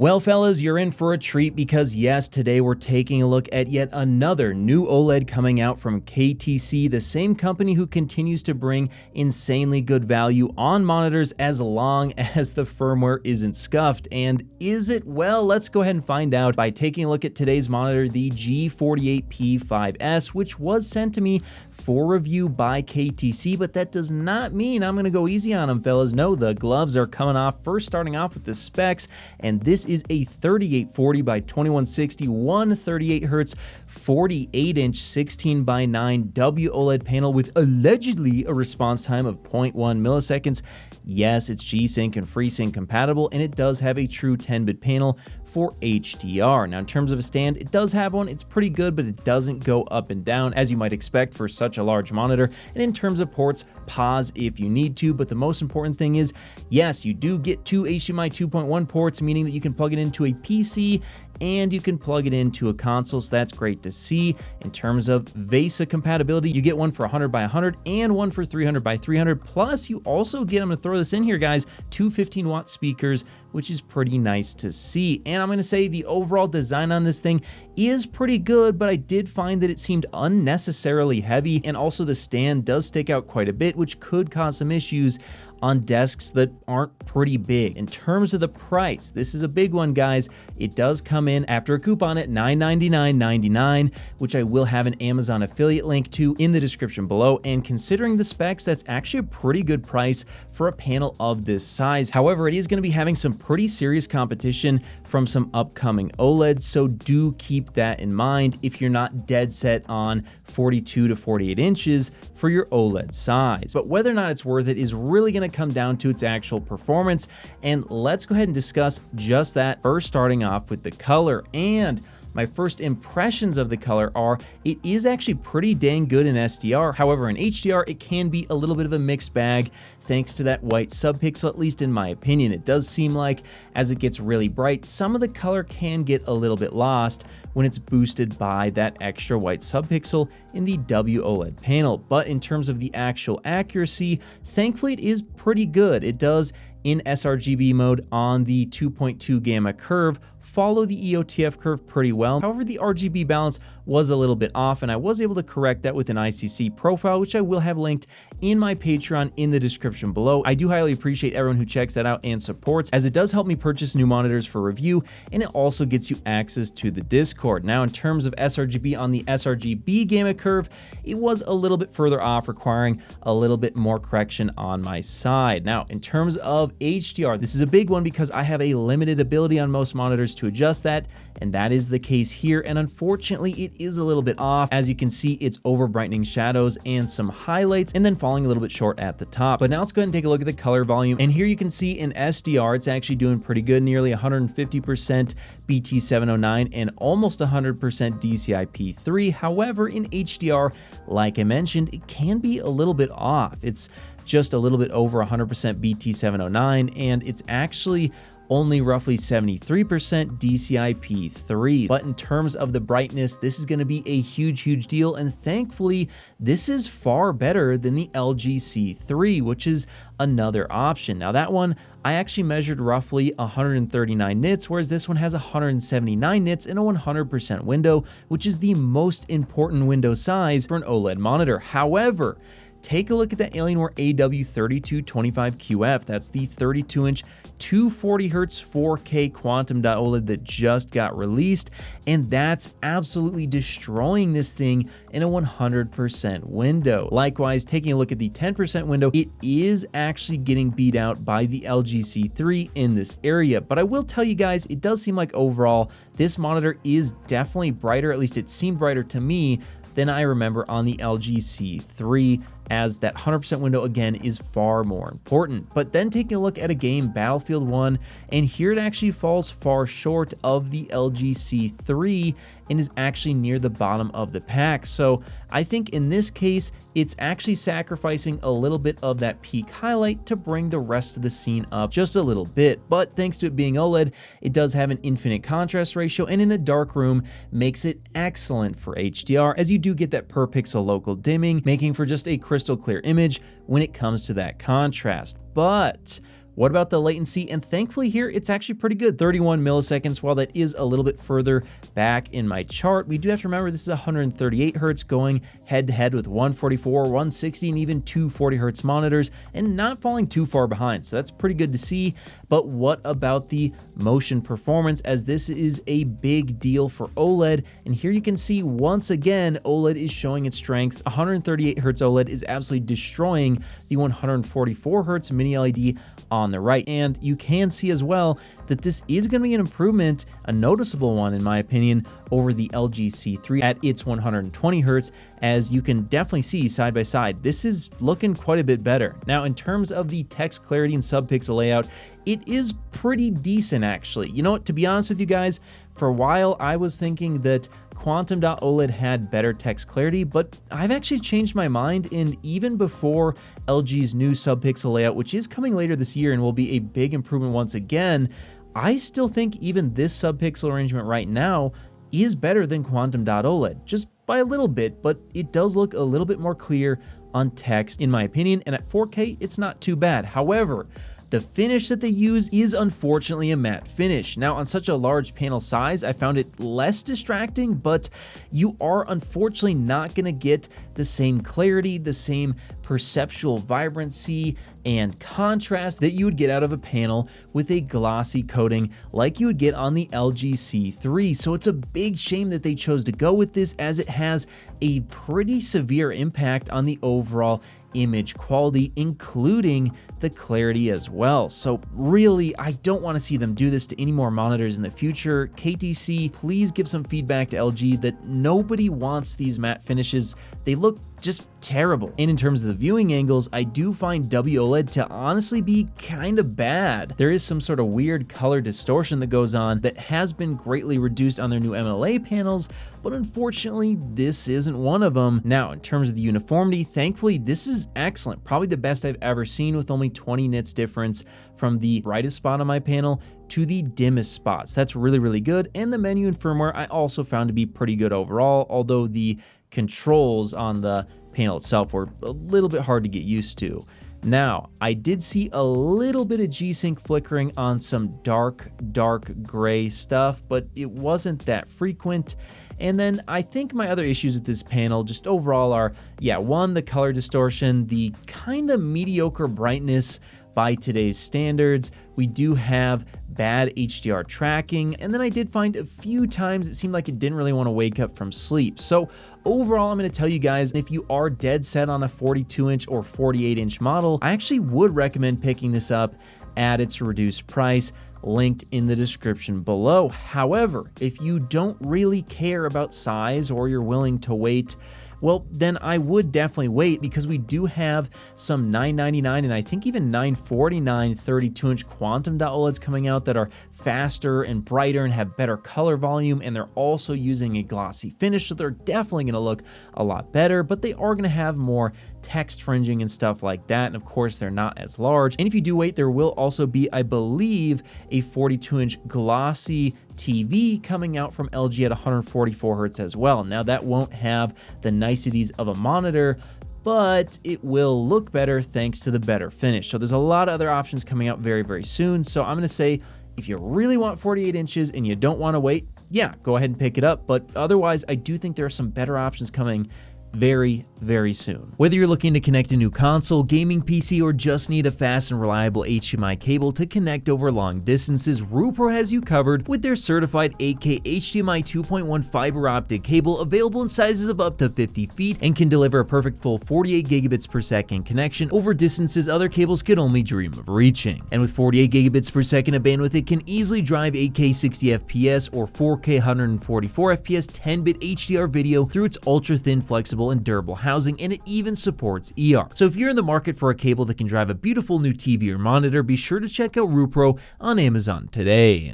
Well, fellas, you're in for a treat because yes, today we're taking a look at yet another new OLED coming out from KTC, the same company who continues to bring insanely good value on monitors as long as the firmware isn't scuffed. And is it? Well, let's go ahead and find out by taking a look at today's monitor, the G48P5S, which was sent to me for review by KTC, but that does not mean I'm going to go easy on them, fellas. No, the gloves are coming off. First, starting off with the specs, and this is a 3840 by 2160, 138 Hz, 48-inch 16:9 WOLED panel with allegedly a response time of 0.1 milliseconds. Yes, it's G-Sync and FreeSync compatible, and it does have a true 10-bit panel for HDR. Now, in terms of a stand, it does have one. It's pretty good, but it doesn't go up and down as you might expect for such a large monitor. And in terms of ports, pause if you need to, but the most important thing is, yes, you do get two HDMI 2.1 ports, meaning that you can plug it into a PC and you can plug it into a console, so that's great to see. In terms of VESA compatibility, you get one for 100 by 100 and one for 300 by 300, plus you also get, I'm gonna throw this in here, guys, two 15-watt speakers, which is pretty nice to see. And I'm gonna say the overall design on this thing is pretty good, but I did find that it seemed unnecessarily heavy, and also the stand does stick out quite a bit, which could cause some issues on desks that aren't pretty big. In terms of the price, this is a big one, guys. It does come in after a coupon at $999.99, which I will have an Amazon affiliate link to in the description below. And considering the specs, that's actually a pretty good price for a panel of this size. However, it is going to be having some pretty serious competition from some upcoming OLEDs, so do keep that in mind if you're not dead set on 42 to 48 inches for your OLED size. But whether or not it's worth it is really going to come down to its actual performance, and let's go ahead and discuss just that. First, starting off with the color, and my first impressions of the color are it is actually pretty dang good in SDR. However, in HDR, it can be a little bit of a mixed bag thanks to that white subpixel, at least in my opinion. It does seem like as it gets really bright, some of the color can get a little bit lost when it's boosted by that extra white subpixel in the WOLED panel. But in terms of the actual accuracy, thankfully it is pretty good. It does, in sRGB mode on the 2.2 gamma curve, follow the EOTF curve pretty well. However, the RGB balance was a little bit off, and I was able to correct that with an ICC profile, which I will have linked in my Patreon in the description below. I do highly appreciate everyone who checks that out and supports, as it does help me purchase new monitors for review, and it also gets you access to the Discord. Now, in terms of sRGB on the sRGB gamma curve, it was a little bit further off, requiring a little bit more correction on my side. Now, in terms of HDR, this is a big one because I have a limited ability on most monitors to adjust that, and that is the case here, and unfortunately it is a little bit off. As you can see, it's over brightening shadows and some highlights, and then falling a little bit short at the top. But now let's go ahead and take a look at the color volume, and here you can see in SDR it's actually doing pretty good, nearly 150% BT709 and almost 100% DCI-P3. However, in HDR, like I mentioned, it can be a little bit off. It's just a little bit over 100% BT709, and it's actually only roughly 73% DCI-P3. But in terms of the brightness, this is going to be a huge deal, and thankfully this is far better than the LG C3, which is another option. Now, that one I actually measured roughly 139 nits, whereas this one has 179 nits in a 100% window, which is the most important window size for an OLED monitor. However, take a look at that Alienware AW3225QF. That's the 32-inch 240 Hz 4K quantum OLED that just got released, and that's absolutely destroying this thing in a 100% window. Likewise, taking a look at the 10% window, it is actually getting beat out by the LG C3 in this area. But I will tell you guys, it does seem like overall this monitor is definitely brighter, at least it seemed brighter to me, than I remember on the LG C3, as that 100% window again is far more important. But then taking a look at a game, Battlefield 1, and here it actually falls far short of the LG C3 and is actually near the bottom of the pack. So I think in this case, it's actually sacrificing a little bit of that peak highlight to bring the rest of the scene up just a little bit. But thanks to it being OLED, it does have an infinite contrast ratio, and in a dark room makes it excellent for HDR, as you do get that per pixel local dimming, making for just a crystal clear image when it comes to that contrast. But What about the latency? And thankfully here, it's actually pretty good, 31 milliseconds. While that is a little bit further back in my chart, we do have to remember this is 138 hertz going head to head with 144, 160, and even 240 hertz monitors, and not falling too far behind. So that's pretty good to see. But what about the motion performance, as this is a big deal for OLED? And here you can see once again, OLED is showing its strengths. 138 hertz OLED is absolutely destroying the 144 hertz mini LED on the right. And you can see as well that this is going to be an improvement, a noticeable one in my opinion, over the LG C3 at its 120 hertz. As you can definitely see side by side, this is looking quite a bit better. Now, in terms of the text clarity and subpixel layout, it is pretty decent actually. You know what, to be honest with you guys, for a while I was thinking that Quantum.OLED had better text clarity, but I've actually changed my mind, and even before LG's new subpixel layout, which is coming later this year and will be a big improvement once again, I still think even this subpixel arrangement right now is better than Quantum.OLED, just by a little bit, but it does look a little bit more clear on text in my opinion, and at 4K it's not too bad. However, the finish that they use is unfortunately a matte finish. Now, on such a large panel size, I found it less distracting, but you are unfortunately not going to get the same clarity, the same perceptual vibrancy and contrast that you would get out of a panel with a glossy coating like you would get on the LG C3. So it's a big shame that they chose to go with this, as it has a pretty severe impact on the overall image quality, including the clarity as well. So really, I don't want to see them do this to any more monitors in the future. KTC, please give some feedback to LG that nobody wants these matte finishes. They look just terrible. And in terms of the viewing angles, I do find WOLED to honestly be kind of bad. There is some sort of weird color distortion that goes on that has been greatly reduced on their new MLA panels, but unfortunately this isn't one of them. Now, in terms of the uniformity, thankfully this is excellent, probably the best I've ever seen, with only 20 nits difference from the brightest spot on my panel to the dimmest spots. That's really good. And the menu and firmware I also found to be pretty good overall, although the controls on the panel itself were a little bit hard to get used to. Now, I did see a little bit of G-Sync flickering on some dark gray stuff, but it wasn't that frequent. And then I think my other issues with this panel just overall are, one, the color distortion, the kind of mediocre brightness by today's standards. We do have bad HDR tracking, and then I did find a few times it seemed like it didn't really want to wake up from sleep. So overall, I'm going to tell you guys, if you are dead set on a 42-inch or 48-inch model, I actually would recommend picking this up at its reduced price, linked in the description below. However, if you don't really care about size or you're willing to wait, well, then I would definitely wait, because we do have some $999 and I think even $949 32-inch Quantum.OLEDs coming out that are faster and brighter and have better color volume, and they're also using a glossy finish, so they're definitely going to look a lot better, but they are going to have more text fringing and stuff like that, and of course they're not as large. And if you do wait, there will also be, I believe, a 42-inch glossy TV coming out from LG at 144 hertz as well. Now, that won't have the niceties of a monitor, but it will look better thanks to the better finish. So there's a lot of other options coming out very soon. So I'm going to say, if you really want 48 inches and you don't want to wait, go ahead and pick it up. But otherwise, I do think there are some better options coming very soon. Whether you're looking to connect a new console, gaming PC, or just need a fast and reliable HDMI cable to connect over long distances, Rupro has you covered with their certified 8K HDMI 2.1 fiber optic cable, available in sizes of up to 50 feet and can deliver a perfect full 48 gigabits per second connection over distances other cables could only dream of reaching. And with 48 gigabits per second of bandwidth, it can easily drive 8K 60 FPS or 4K 144 FPS 10-bit HDR video through its ultra-thin, flexible, and durable housing, and it even supports ER. So if you're in the market for a cable that can drive a beautiful new TV or monitor, be sure to check out Rupro on Amazon today.